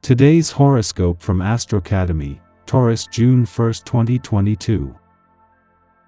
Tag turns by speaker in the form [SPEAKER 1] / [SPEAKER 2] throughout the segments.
[SPEAKER 1] Today's horoscope from Astrocademy, Taurus, June 1, 2022.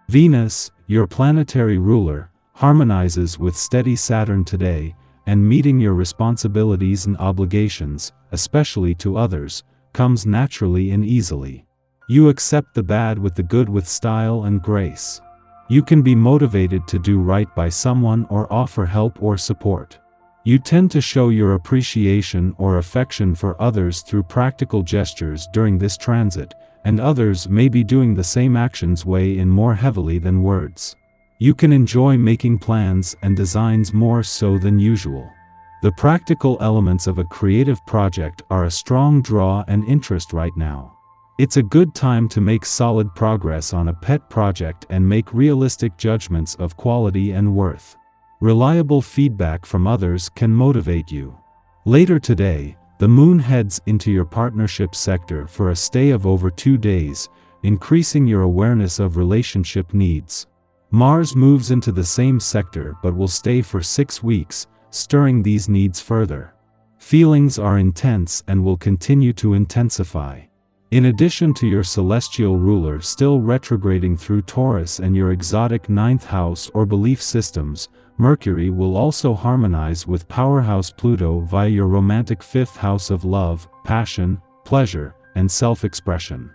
[SPEAKER 1] Venus, your planetary ruler, harmonizes with steady Saturn today, and meeting your responsibilities and obligations, especially to others, comes naturally and easily. You accept the bad with the good with style and grace. You can be motivated to do right by someone or offer help or support. You tend to show your appreciation or affection for others through practical gestures during this transit, and others may be doing the same actions weigh in more heavily than words. You can enjoy making plans and designs more so than usual. The practical elements of a creative project are a strong draw and interest right now. It's a good time to make solid progress on a pet project and make realistic judgments of quality and worth. Reliable feedback from others can motivate you. Later today, the moon heads into your partnership sector for a stay of over 2 days, increasing your awareness of relationship needs. Mars moves into the same sector but will stay for 6 weeks, stirring these needs further. Feelings are intense and will continue to intensify. In addition to your celestial ruler still retrograding through Taurus and your exotic 9th house or belief systems, Mercury will also harmonize with powerhouse Pluto via your romantic 5th house of love, passion, pleasure, and self-expression.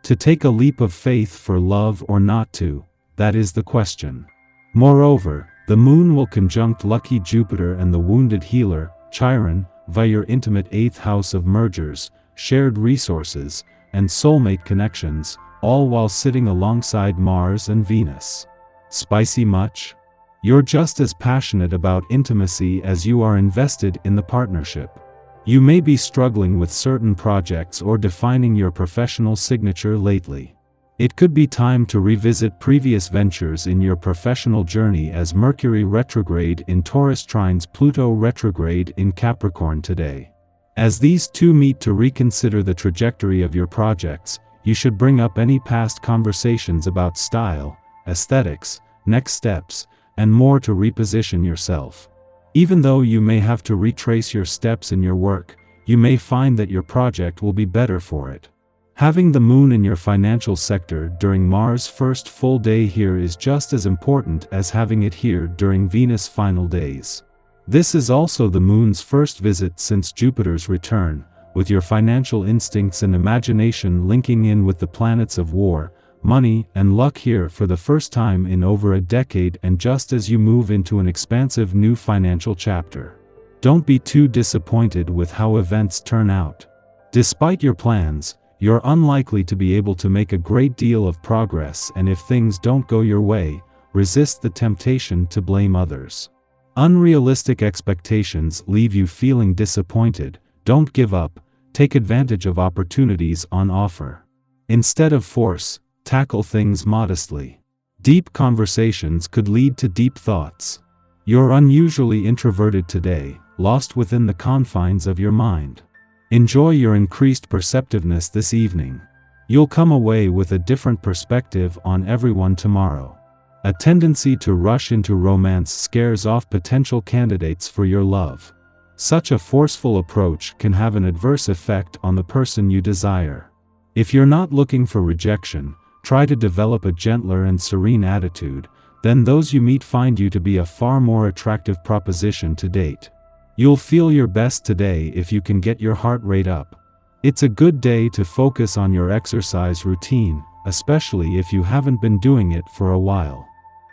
[SPEAKER 1] To take a leap of faith for love or not to, that is the question. Moreover, the moon will conjunct lucky Jupiter and the wounded healer, Chiron, via your intimate 8th house of mergers, shared resources, and soulmate connections, all while sitting alongside Mars and Venus. Spicy much? You're just as passionate about intimacy as you are invested in the partnership. You may be struggling with certain projects or defining your professional signature lately. It could be time to revisit previous ventures in your professional journey as Mercury retrograde in Taurus trines Pluto retrograde in Capricorn today. As these two meet to reconsider the trajectory of your projects, you should bring up any past conversations about style, aesthetics, next steps, and more to reposition yourself. Even though you may have to retrace your steps in your work, you may find that your project will be better for it. Having the moon in your financial sector during Mars' first full day here is just as important as having it here during Venus' final days. This is also the moon's first visit since Jupiter's return, with your financial instincts and imagination linking in with the planets of war, money, and luck here for the first time in over a decade, and just as you move into an expansive new financial chapter. Don't be too disappointed with how events turn out. Despite your plans, you're unlikely to be able to make a great deal of progress, and if things don't go your way, resist the temptation to blame others. Unrealistic expectations leave you feeling disappointed. Don't give up, take advantage of opportunities on offer. Instead of force, tackle things modestly. Deep conversations could lead to deep thoughts. You're unusually introverted today, lost within the confines of your mind. Enjoy your increased perceptiveness this evening. You'll come away with a different perspective on everyone tomorrow. A tendency to rush into romance scares off potential candidates for your love. Such a forceful approach can have an adverse effect on the person you desire. If you're not looking for rejection, try to develop a gentler and serene attitude, then those you meet find you to be a far more attractive proposition to date. You'll feel your best today if you can get your heart rate up. It's a good day to focus on your exercise routine, especially if you haven't been doing it for a while.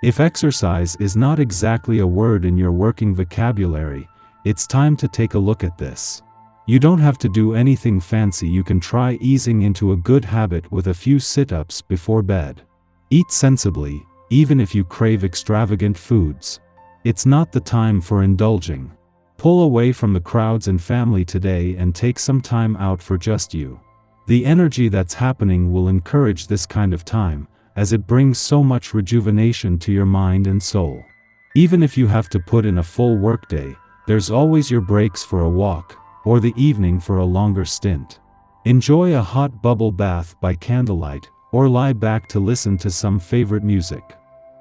[SPEAKER 1] If exercise is not exactly a word in your working vocabulary, it's time to take a look at this. You don't have to do anything fancy. You can try easing into a good habit with a few sit-ups before bed. Eat sensibly, even if you crave extravagant foods. It's not the time for indulging. Pull away from the crowds and family today and take some time out for just you. The energy that's happening will encourage this kind of time, as it brings so much rejuvenation to your mind and soul. Even if you have to put in a full workday, there's always your breaks for a walk, or the evening for a longer stint. Enjoy a hot bubble bath by candlelight, or lie back to listen to some favorite music.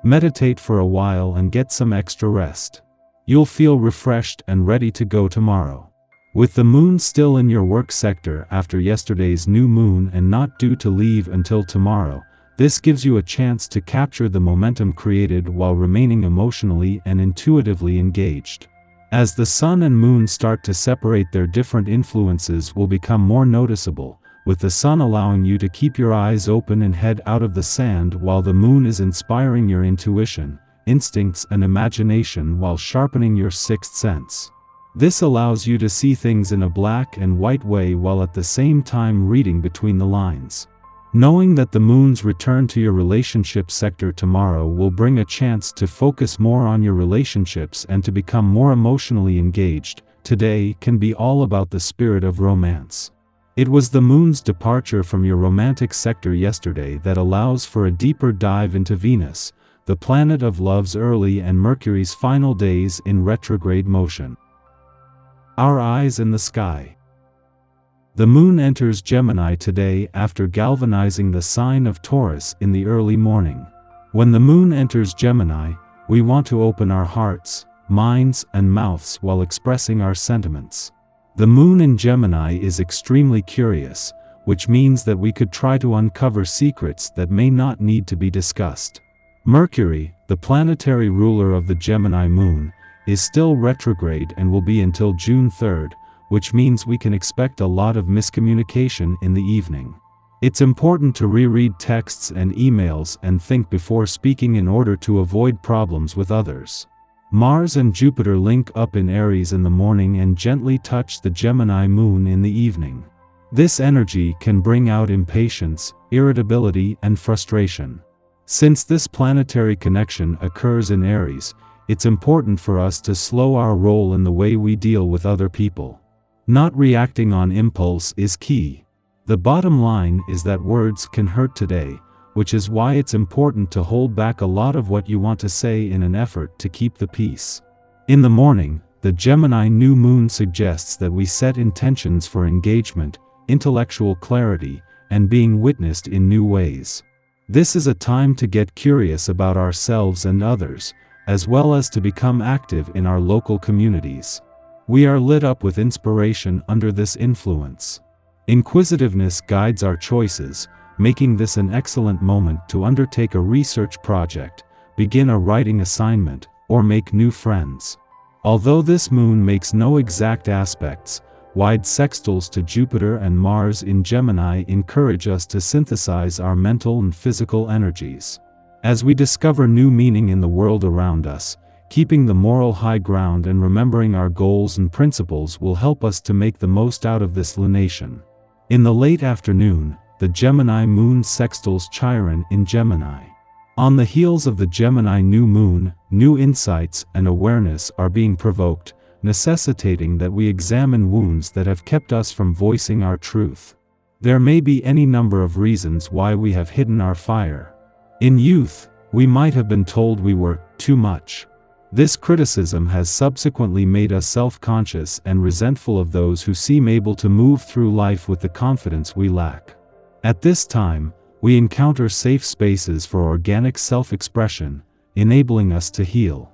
[SPEAKER 1] Meditate for a while and get some extra rest. You'll feel refreshed and ready to go tomorrow. With the moon still in your work sector after yesterday's new moon and not due to leave until tomorrow, this gives you a chance to capture the momentum created while remaining emotionally and intuitively engaged. As the sun and moon start to separate, their different influences will become more noticeable, with the sun allowing you to keep your eyes open and head out of the sand, while the moon is inspiring your intuition, instincts and imagination while sharpening your sixth sense. This allows you to see things in a black and white way while at the same time reading between the lines. Knowing that the moon's return to your relationship sector tomorrow will bring a chance to focus more on your relationships and to become more emotionally engaged, today can be all about the spirit of romance. It was the moon's departure from your romantic sector yesterday that allows for a deeper dive into Venus, the planet of love's early and Mercury's final days in retrograde motion. Our eyes in the sky. The moon enters Gemini today after galvanizing the sign of Taurus in the early morning. When the moon enters Gemini, we want to open our hearts, minds, and mouths while expressing our sentiments. The moon in Gemini is extremely curious, which means that we could try to uncover secrets that may not need to be discussed. Mercury, the planetary ruler of the Gemini moon, is still retrograde and will be until June 3rd, which means we can expect a lot of miscommunication in the evening. It's important to reread texts and emails and think before speaking in order to avoid problems with others. Mars and Jupiter link up in Aries in the morning and gently touch the Gemini moon in the evening. This energy can bring out impatience, irritability, and frustration. Since this planetary connection occurs in Aries, it's important for us to slow our roll in the way we deal with other people. Not reacting on impulse is key. The bottom line is that words can hurt today, which is why it's important to hold back a lot of what you want to say in an effort to keep the peace. In the morning, the Gemini new moon suggests that we set intentions for engagement, intellectual clarity, and being witnessed in new ways. This is a time to get curious about ourselves and others, as well as to become active in our local communities. We are lit up with inspiration under this influence. Inquisitiveness guides our choices, making this an excellent moment to undertake a research project, begin a writing assignment, or make new friends. Although this moon makes no exact aspects, wide sextiles to Jupiter and Mars in Gemini encourage us to synthesize our mental and physical energies. As we discover new meaning in the world around us, keeping the moral high ground and remembering our goals and principles will help us to make the most out of this lunation. In the late afternoon, the Gemini moon sextiles Chiron in Gemini. On the heels of the Gemini new moon, new insights and awareness are being provoked, necessitating that we examine wounds that have kept us from voicing our truth. There may be any number of reasons why we have hidden our fire. In youth, we might have been told we were too much. This criticism has subsequently made us self-conscious and resentful of those who seem able to move through life with the confidence we lack. At this time, we encounter safe spaces for organic self-expression, enabling us to heal.